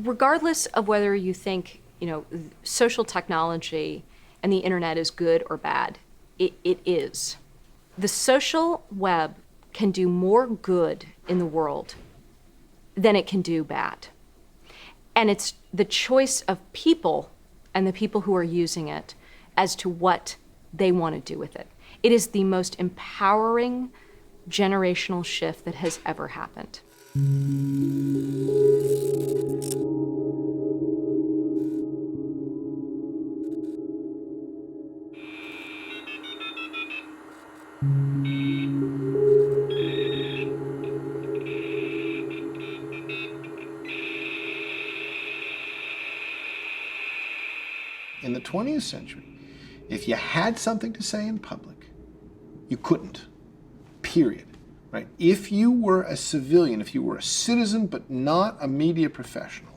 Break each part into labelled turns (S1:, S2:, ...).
S1: regardless of whether you think, social technology and the internet is good or bad, it is. The social web can do more good in the world than it can do bad. And it's the choice of people and the people who are using it as to what they want to do with it. It is the most empowering generational shift that has ever happened.
S2: In the 20th century, if you had something to say in public, you couldn't, period, right? If you were a civilian, if you were a citizen but not a media professional,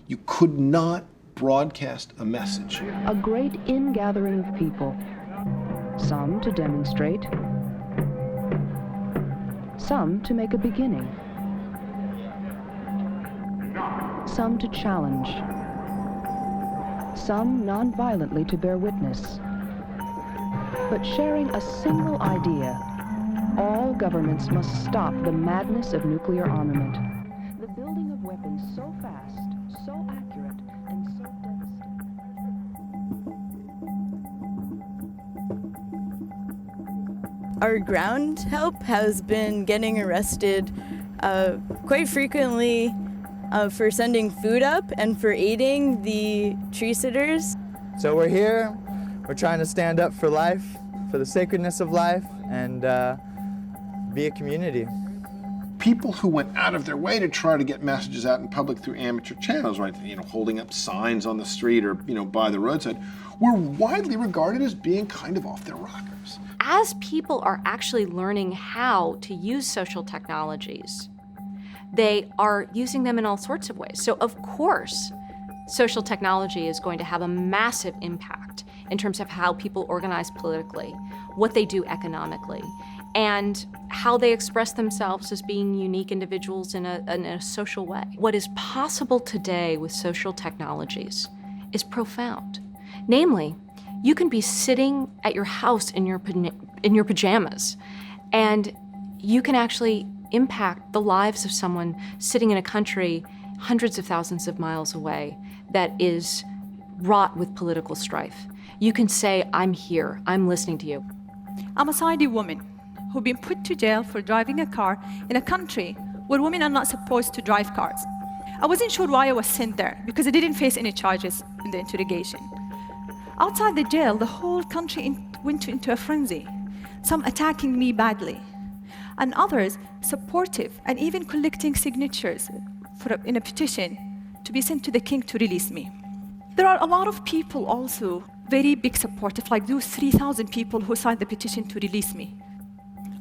S2: you could not broadcast a message.
S3: A great ingathering of people, some to demonstrate, some to make a beginning, some to challenge, some non-violently to bear witness. But sharing a single idea, all governments must stop the madness of nuclear armament. The building of weapons so fast, so accurate, and so devastating.
S4: Our ground help has been getting arrested quite frequently for sending food up and for aiding the tree sitters.
S5: So we're here, we're trying to stand up for life, for the sacredness of life, and be a community.
S2: People who went out of their way to try to get messages out in public through amateur channels, right, holding up signs on the street or, by the roadside, were widely regarded as being kind of off their rockers.
S1: As people are actually learning how to use social technologies, they are using them in all sorts of ways. So of course, social technology is going to have a massive impact in terms of how people organize politically, what they do economically, and how they express themselves as being unique individuals in a social way. What is possible today with social technologies is profound. Namely, you can be sitting at your house in your pajamas, and you can actually impact the lives of someone sitting in a country hundreds of thousands of miles away that is wrought with political strife. You can say, I'm here, I'm listening to you.
S6: I'm a Saudi woman who've been put to jail for driving a car in a country where women are not supposed to drive cars. I wasn't sure why I was sent there because I didn't face any charges in the interrogation. Outside the jail, the whole country went into a frenzy, some attacking me badly, and others supportive and even collecting signatures in a petition to be sent to the king to release me. There are a lot of people also very big supportive, like those 3,000 people who signed the petition to release me.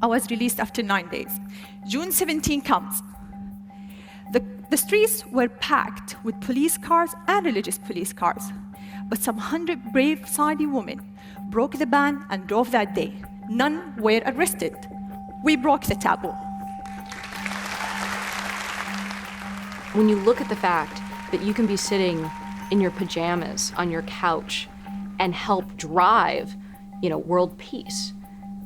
S6: I was released after 9 days. June 17 comes. The streets were packed with police cars and religious police cars, but some 100 brave Saudi women broke the ban and drove that day. None were arrested. We broke the taboo.
S1: When you look at the fact that you can be sitting in your pajamas on your couch and help drive, world peace,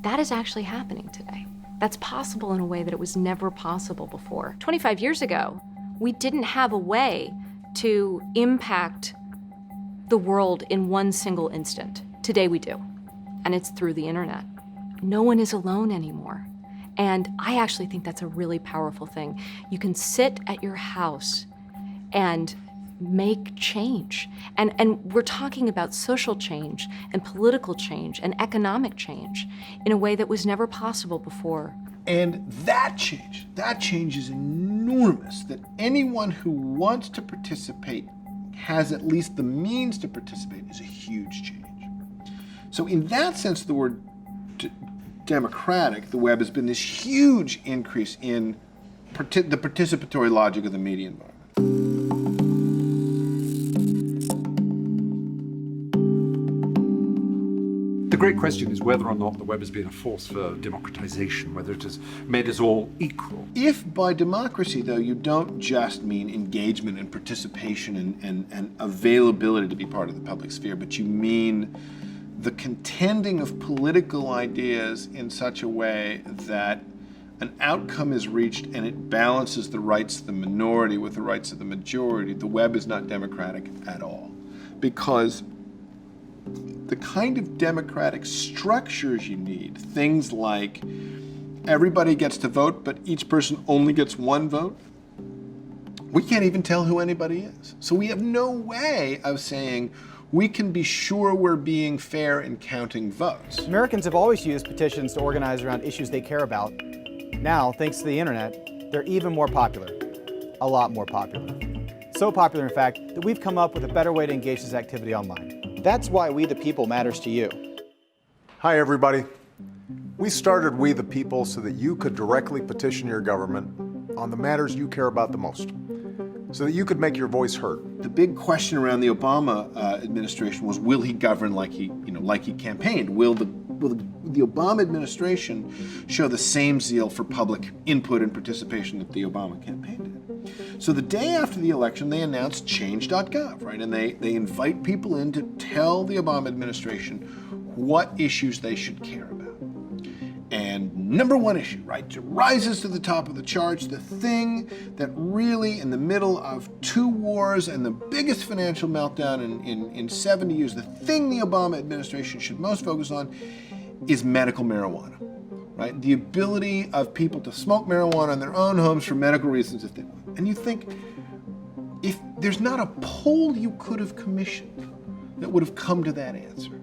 S1: that is actually happening today. That's possible in a way that it was never possible before. 25 years ago, we didn't have a way to impact the world in one single instant. Today we do, and it's through the internet. No one is alone anymore. And I actually think that's a really powerful thing. You can sit at your house and make change. And we're talking about social change and political change and economic change in a way that was never possible before.
S2: And that change is enormous, that anyone who wants to participate, has at least the means to participate, is a huge change. So in that sense, the word democratic, the web has been this huge increase in the participatory logic of the media environment. The
S7: great question is whether or not the web has been a force for democratization, whether it has made us all equal.
S2: If by democracy, though, you don't just mean engagement and participation and availability to be part of the public sphere, but you mean the contending of political ideas in such a way that an outcome is reached and it balances the rights of the minority with the rights of the majority, the web is not democratic at all. Because the kind of democratic structures you need, things like everybody gets to vote, but each person only gets one vote, we can't even tell who anybody is. So we have no way of saying we can be sure we're being fair in counting votes.
S8: Americans have always used petitions to organize around issues they care about. Now, thanks to the internet, they're even more popular, a lot more popular. So popular, in fact, that we've come up with a better way to engage this activity online. That's why We the People matters to you.
S9: Hi, everybody. We started We the People so that you could directly petition your government on the matters you care about the most, so that you could make your voice heard.
S2: The big question around the Obama administration was, will he govern like he campaigned? Will the Obama administration show the same zeal for public input and participation that the Obama campaign did? So the day after the election, they announced change.gov, right? And they invite people in to tell the Obama administration what issues they should care about. And number one issue, right, rises to the top of the charts, the thing that really, in the middle of two wars and the biggest financial meltdown in 70 years, the thing the Obama administration should most focus on is medical marijuana, right? The ability of people to smoke marijuana in their own homes for medical reasons if they want. And you think, if there's not a poll you could have commissioned that would have come to that answer.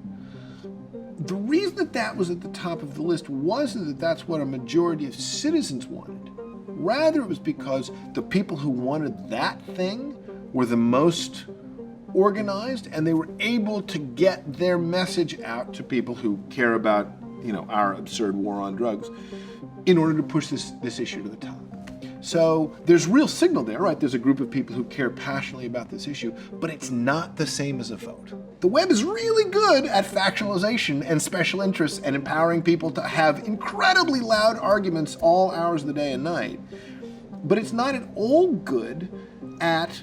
S2: The reason that was at the top of the list wasn't that that's what a majority of citizens wanted. Rather, it was because the people who wanted that thing were the most organized, and they were able to get their message out to people who care about, our absurd war on drugs in order to push this issue to the top. So there's real signal there, right? There's a group of people who care passionately about this issue, but it's not the same as a vote. The web is really good at factionalization and special interests and empowering people to have incredibly loud arguments all hours of the day and night. But it's not at all good at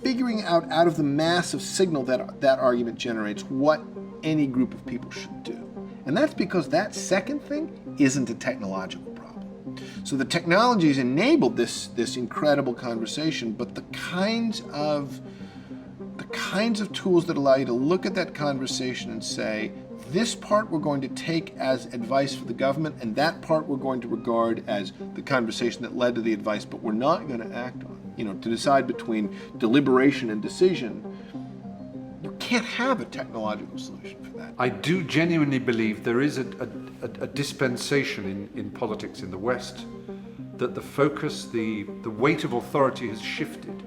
S2: figuring out of the massive signal that argument generates what any group of people should do. And that's because that second thing isn't a technological problem. So the technologies enabled this incredible conversation, but the kinds of tools that allow you to look at that conversation and say, this part we're going to take as advice for the government, and that part we're going to regard as the conversation that led to the advice, but we're not going to act on. To decide between deliberation and decision, you can't have a technological solution for that.
S7: I do genuinely believe there is a dispensation in politics in the West, that the focus, the weight of authority has shifted,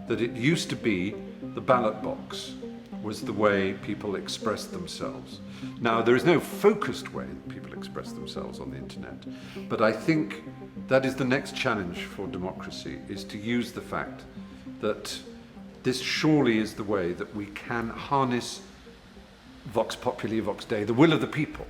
S7: that it used to be the ballot box was the way people expressed themselves. Now, there is no focused way that people express themselves on the internet, but I think that is the next challenge for democracy, is to use the fact that this surely is the way that we can harness vox populi, vox dei, the will of the people.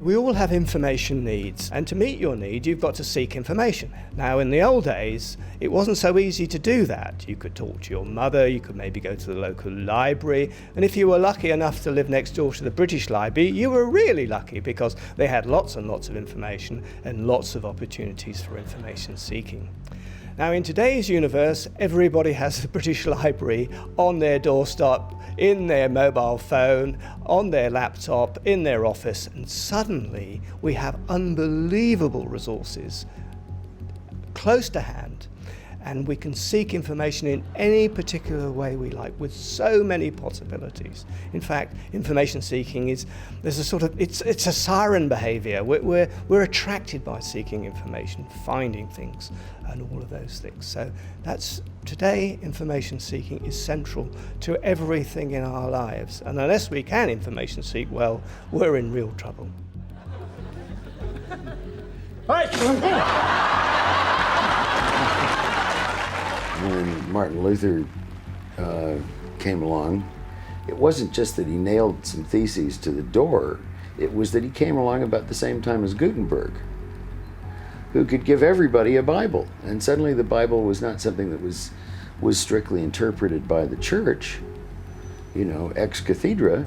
S10: We all have information needs, and to meet your need, you've got to seek information. Now, in the old days, it wasn't so easy to do that. You could talk to your mother, you could maybe go to the local library, and if you were lucky enough to live next door to the British Library, you were really lucky because they had lots and lots of information and lots of opportunities for information seeking. Now, in today's universe, everybody has the British Library on their doorstep, in their mobile phone, on their laptop, in their office, and suddenly we have unbelievable resources close to hand. and we can seek information in any particular way we like, with so many possibilities. In fact, information seeking there's a sort of, it's a siren behavior. We're attracted by seeking information, finding things, and all of those things. So today, information seeking is central to everything in our lives. And unless we can information seek well, we're in real trouble.
S11: When Martin Luther came along, it wasn't just that he nailed some theses to the door, it was that he came along about the same time as Gutenberg, who could give everybody a Bible. And suddenly the Bible was not something that was strictly interpreted by the church, ex cathedra.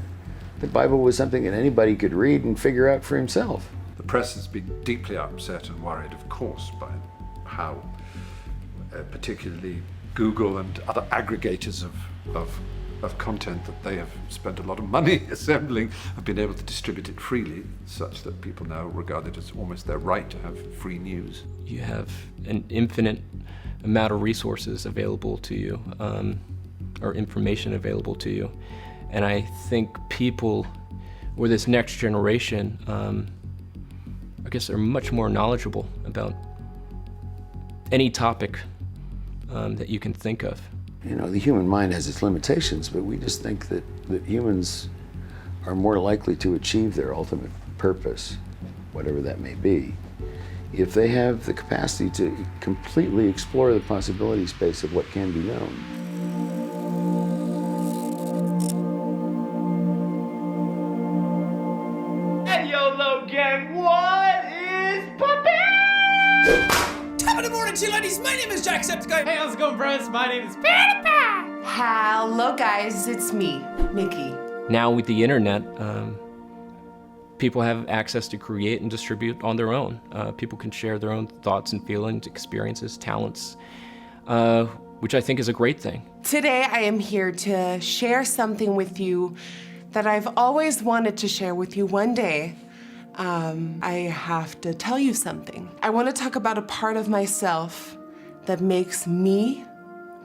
S11: The Bible was something that anybody could read and figure out for himself.
S7: The press has been deeply upset and worried, of course, by how particularly Google and other aggregators of content that they have spent a lot of money assembling have been able to distribute it freely, such that people now regard it as almost their right to have free news.
S12: You have an infinite amount of resources available to you, or information available to you. And I think people, or this next generation, I guess they're much more knowledgeable about any topic that you can think of.
S11: The human mind has its limitations, but we just think that humans are more likely to achieve their ultimate purpose, whatever that may be, if they have the capacity to completely explore the possibility space of what can be known.
S13: Hey, YOLO gang, what is poppin'? Top of the morning, you ladies. My name is Jacksepticeye. Hey, how's it going, bros? My name is PewDiePie.
S14: Hello, guys. It's me, Nikki.
S12: Now with the internet, people have access to create and distribute on their own. People can share their own thoughts and feelings, experiences, talents, which I think is a great thing.
S14: Today, I am here to share something with you that I've always wanted to share with you one day. I have to tell you something. I want to talk about a part of myself that makes me,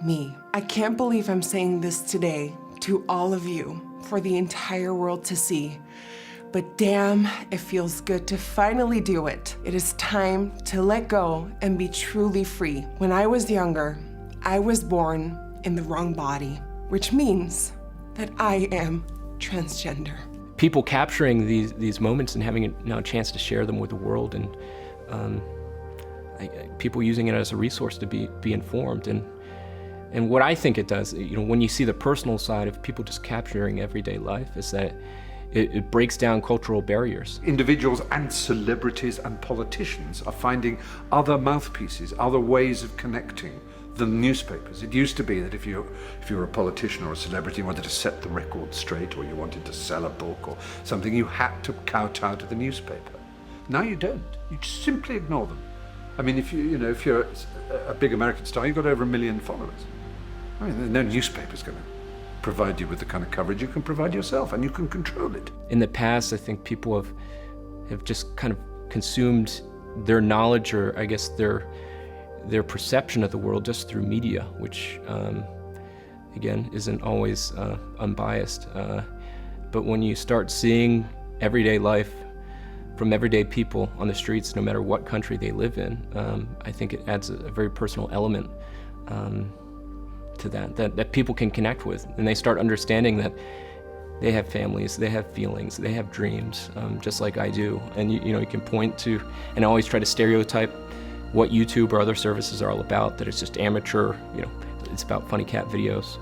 S14: me. I can't believe I'm saying this today to all of you, for the entire world to see. But damn, it feels good to finally do it. It is time to let go and be truly free. When I was younger, I was born in the wrong body, which means that I am transgender.
S12: People capturing these moments and having a chance to share them with the world, and people using it as a resource to be informed. And what I think it does, when you see the personal side of people just capturing everyday life, is that it breaks down cultural barriers.
S7: Individuals and celebrities and politicians are finding other mouthpieces, other ways of connecting than newspapers. It used to be that if you were a politician or a celebrity, you wanted to set the record straight, or you wanted to sell a book or something, you had to kowtow to the newspaper. Now you don't. You just simply ignore them. I mean, if you're a big American star, you've got over 1 million followers. I mean, no newspaper's going to provide you with the kind of coverage you can provide yourself, and you can control it.
S12: In the past, I think people have just kind of consumed their knowledge, or I guess their perception of the world, just through media, which again isn't always unbiased. But when you start seeing everyday life from everyday people on the streets, no matter what country they live in, I think it adds a very personal element to that people can connect with, and they start understanding that they have families, they have feelings, they have dreams, just like I do. And you can point to, and I always try to stereotype what YouTube or other services are all about, that it's just amateur, it's about funny cat videos,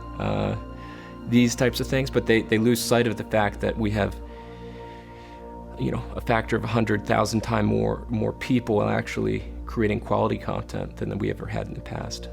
S12: these types of things, but they lose sight of the fact that we have a factor of 100,000 times more people actually creating quality content than we ever had in the past.